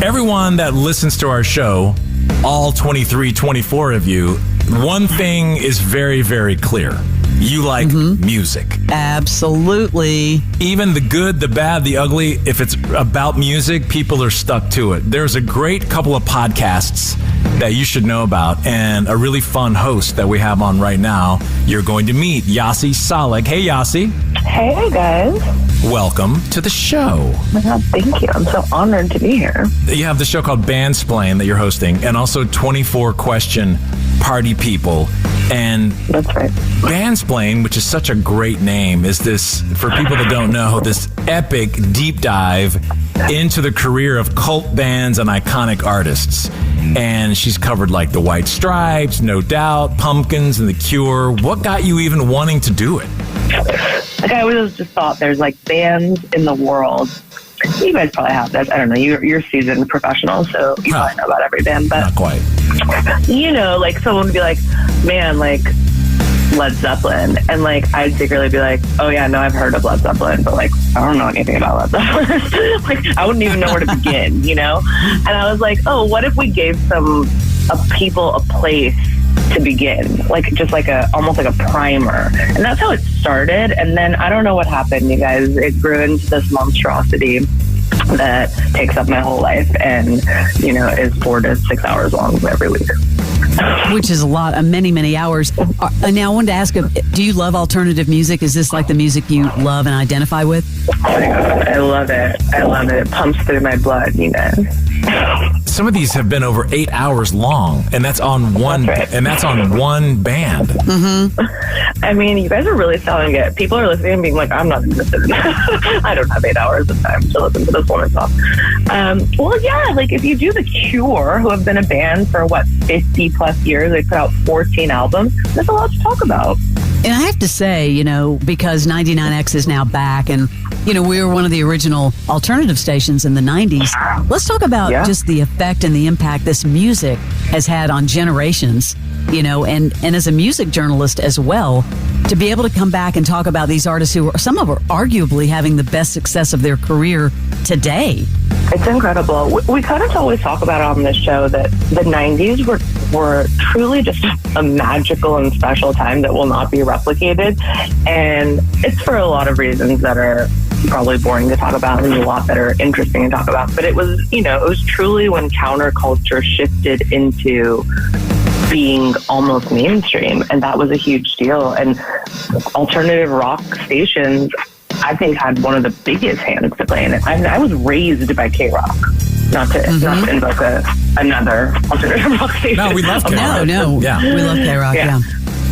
everyone that listens to our show, all 23, 24 of you, one thing is very, very clear. You like music. Absolutely. Even the good, the bad, the ugly, if it's about music, people are stuck to it. There's a great couple of podcasts that you should know about and a really fun host that we have on right now. You're going to meet Yasi Salek. Hey, Yasi. Hey, guys. Welcome to the show. Oh my God, thank you. I'm so honored to be here. You have the show called Bandsplain that you're hosting, and also 24 Question Party People. And that's right. Bandsplain, which is such a great name, is this, for people that don't know, this epic deep dive into the career of cult bands and iconic artists. And she's covered like the White Stripes, No Doubt, Pumpkins, and The Cure. What got you even wanting to do it? Like, I always just thought there's like bands in the world. You guys probably have this. I don't know. You're seasoned professionals, so you probably know about every band. But not quite. You know, like someone would be like, man, like Led Zeppelin. And like I'd secretly be like, oh yeah, no, I've heard of Led Zeppelin, but like I don't know anything about Led Zeppelin. Like I wouldn't even know where to begin, you know? And I was like, oh, what if we gave people a place to begin, like just like almost like a primer. And that's how it started. And then I don't know what happened, you guys. It grew into this monstrosity that takes up my whole life and, you know, is 4 to 6 hours long every week. Which is a lot, many, many hours. Now, I wanted to ask, do you love alternative music? Is this like the music you love and identify with? I love it. I love it. It pumps through my blood, you know. Some of these have been over 8 hours long, and that's on one. That's right. And that's on one band. Mm-hmm. I mean, you guys are really selling it. People are listening and being like, I'm not interested in that. I don't have 8 hours of time to listen to this woman talk. Well, yeah, like if you do The Cure, who have been a band for 50 plus years, they put out 14 albums. There's a lot to talk about. And I have to say, you know, because 99X is now back and, you know, we were one of the original alternative stations in the 90s. Let's talk about just the effect and the impact this music has had on generations, you know, and as a music journalist as well, to be able to come back and talk about these artists who are, some of them are arguably having the best success of their career today. It's incredible. We kind of always talk about it on this show that the 90s were truly just a magical and special time that will not be replicated. And it's for a lot of reasons that are probably boring to talk about and a lot that are interesting to talk about. But it was, you know, it was truly when counterculture shifted into being almost mainstream. And that was a huge deal. And alternative rock stations, I think, had one of the biggest hands to play in it. I was raised by K-Rock, not to invoke another alternative rock station. No, we love K-Rock. No, yeah, we love K-Rock. Yeah.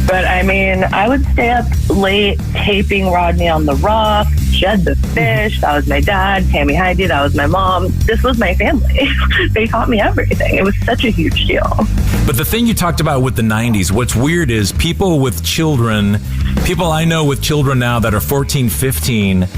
But I mean, I would stay up late taping Rodney on the Rock, Jed the Fish. That was my dad. Tammy Heidi. That was my mom. This was my family. They taught me everything. It was such a huge deal. But the thing you talked about with the 90s, what's weird is people with children, people I know with children now that are 14, 15,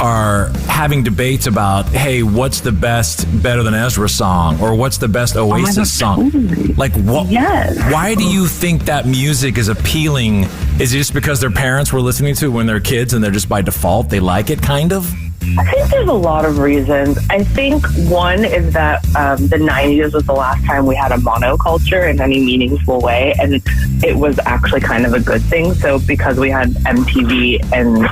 are having debates about, hey, what's the best Better Than Ezra song? Or what's the best Oasis song? Totally. Like, what? Yes. Why do you think that music is appealing? Is it just because their parents were listening to it when they're kids and they're just by default, they like it, kind of? I think there's a lot of reasons. I think one is that the 90s was the last time we had a monoculture in any meaningful way, and it was actually kind of a good thing. So because we had MTV and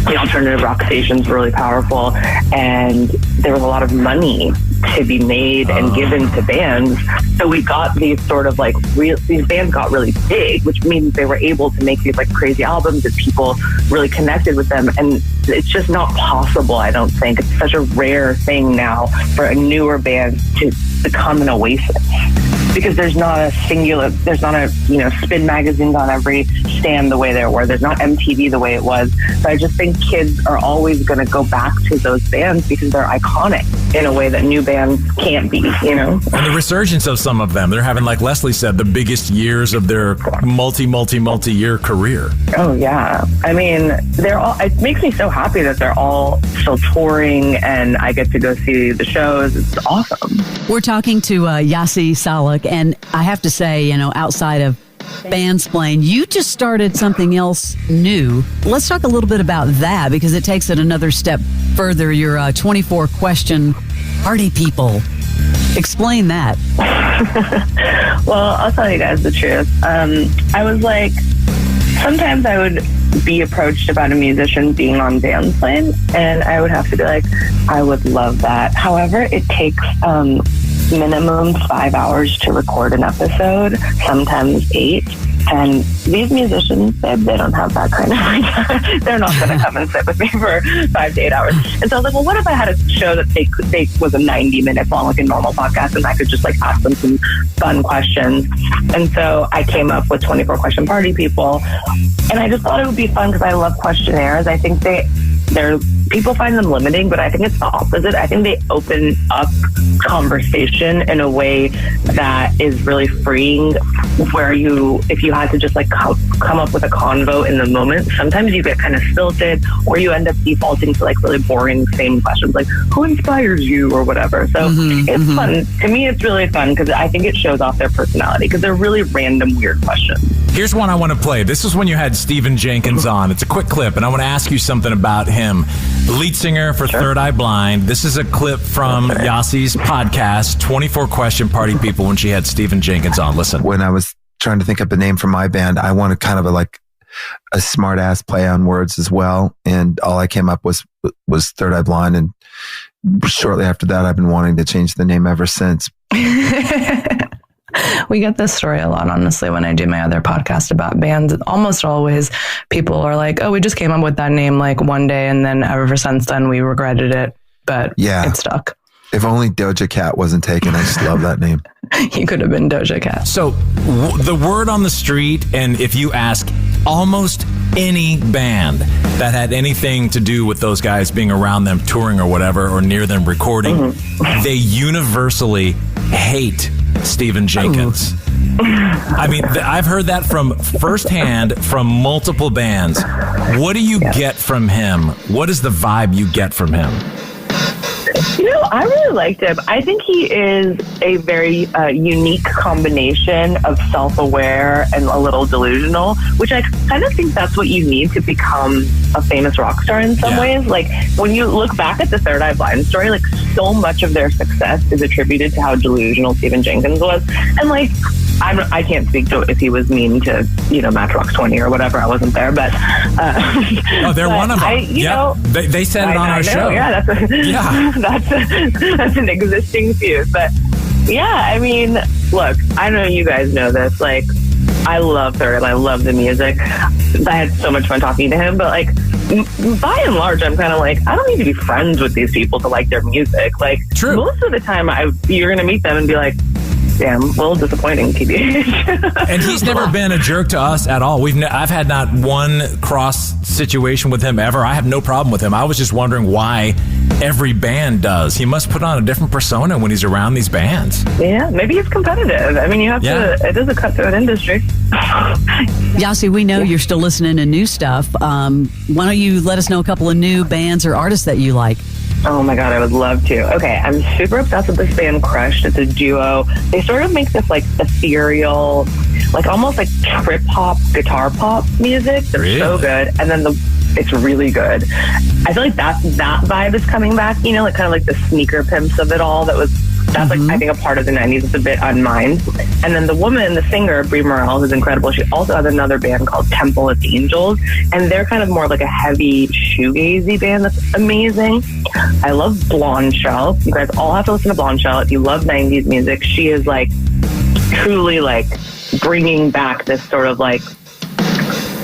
the alternative rock stations were really powerful, and there was a lot of money to be made and given to bands. So we got these sort of like these bands got really big, which means they were able to make these like crazy albums that people really connected with them. And it's just not possible, I don't think. It's such a rare thing now for a newer band to become an oasis, because there's not a Spin magazines on every stand the way there were. There's not MTV the way it was. So I just think kids are always going to go back to those bands because they're iconic in a way that new bands can't be, you know? And the resurgence of some of them, they're having, like Leslie said, the biggest years of their multi-year career. Oh, yeah. I mean, it makes me so happy that they're all still touring and I get to go see the shows. It's awesome. We're talking to Yasi Salek, and I have to say, you know, outside of Bandsplain, you just started something else new. Let's talk a little bit about that, because it takes it another step further. Your 24 question Party People. Explain that. Well, I'll tell you guys the truth. I was like, sometimes I would be approached about a musician being on Bandsplain, and I would have to be like, I would love that. However, it takes minimum 5 hours to record an episode, sometimes 8. And these musicians, babe, they don't have that kind of free time. They're not going to come and sit with me for 5 to 8 hours. And so I was like, well, what if I had a show that they was a 90 minutes long, like a normal podcast, and I could just like ask them some fun questions. And so I came up with 24 Question Party People. And I just thought it would be fun because I love questionnaires. I think people find them limiting, but I think it's the opposite. I think they open up conversation in a way that is really freeing, where if you had to just like come up with a convo in the moment, sometimes you get kind of stilted, or you end up defaulting to like really boring same questions like who inspires you or whatever. So it's fun. To me, it's really fun because I think it shows off their personality because they're really random, weird questions. Here's one I want to play. This is when you had Stephen Jenkins on. It's a quick clip, and I want to ask you something about him. The lead singer for Third Eye Blind. This is a clip from Yasi's podcast, 24 Question Party People, when she had Stephen Jenkins on. Listen. When I was trying to think up a name for my band, I wanted kind of a smart ass play on words as well. And all I came up was Third Eye Blind. And shortly after that, I've been wanting to change the name ever since. We get this story a lot, honestly, when I do my other podcast about bands. Almost always people are like, oh, we just came up with that name like one day, and then ever since then we regretted it, but it stuck. If only Doja Cat wasn't taken. I just love that name. You could have been Doja Cat. So the word on the street, and if you ask almost any band that had anything to do with those guys being around them touring or whatever, or near them recording, they universally hate Stephen Jenkins. I mean, I've heard that from firsthand from multiple bands. What do you get from him? What is the vibe you get from him? You know, I really liked him. I think he is a very unique combination of self-aware and a little delusional, which I kind of think that's what you need to become a famous rock star in some ways. Like, when you look back at the Third Eye Blind story, like, so much of their success is attributed to how delusional Stephen Jenkins was. And, like, I can't speak to if he was mean to, Matchbox 20 or whatever. I wasn't there, but... they're one of them. You know, they said it on our show. Yeah, that's an existing feud. But, yeah, I mean, look, I know you guys know this. Like, I love Third Eye. I love the music. I had so much fun talking to him, but, like, by and large, I'm kind of like, I don't need to be friends with these people to like their music. Like, True. Most of the time, you're going to meet them and be like, damn, a little disappointing, TBH. And he's never been a jerk to us at all. I've had not one cross situation with him ever. I have no problem with him. I was just wondering why every band does. He must put on a different persona when he's around these bands. Yeah, maybe he's competitive. I mean, you have to, it is a cutthroat industry. Yasi, we know you're still listening to new stuff. Why don't you let us know a couple of new bands or artists that you like? Oh my God, I would love to. Okay, I'm super obsessed with this band Crushed. It's a duo. They sort of make this like ethereal, like almost like trip hop, guitar pop music. They're so good. And then it's really good. I feel like that vibe is coming back, like kind of like the sneaker pimps of it all. That's like, I think, a part of the 90s. It's a bit unmined. And then the woman, the singer, Brie Morrell, who's incredible, she also has another band called Temple of Angels. And they're kind of more like a heavy shoegazy band that's amazing. I love Blonde Shell. You guys all have to listen to Blonde Shell. If you love 90s music, she is like truly like bringing back this sort of like,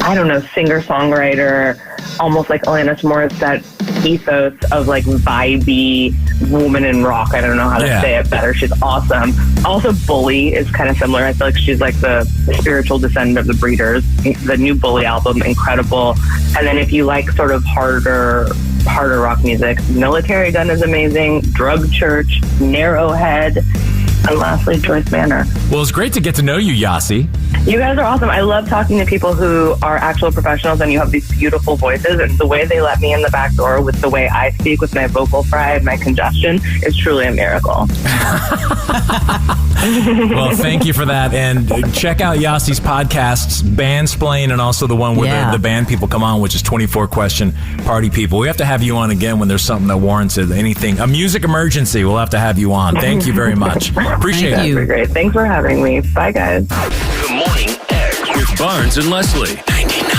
I don't know, singer-songwriter, almost like Alanis Morissette ethos of like vibey woman in rock. I don't know how to say it better. She's awesome. Also, Bully is kind of similar. I feel like she's like the spiritual descendant of the Breeders. The new Bully album, incredible. And then if you like sort of harder rock music, Military Gun is amazing. Drug Church, Narrowhead. And lastly, Joyce Manor. Well, it's great to get to know you, Yasi. You guys are awesome. I love talking to people who are actual professionals, and you have these beautiful voices, and the way they let me in the back door with the way I speak with my vocal fry and my congestion is truly a miracle. Well, thank you for that. And check out Yasi's podcasts, Bandsplain, and also the one where the band people come on, which is 24 Question Party People. We have to have you on again when there's something that warrants it. Anything, a music emergency, we'll have to have you on. Thank you very much. Appreciate it. you. Great. Thanks for having me. Bye, guys. The Morning X with Barnes and Leslie. 99.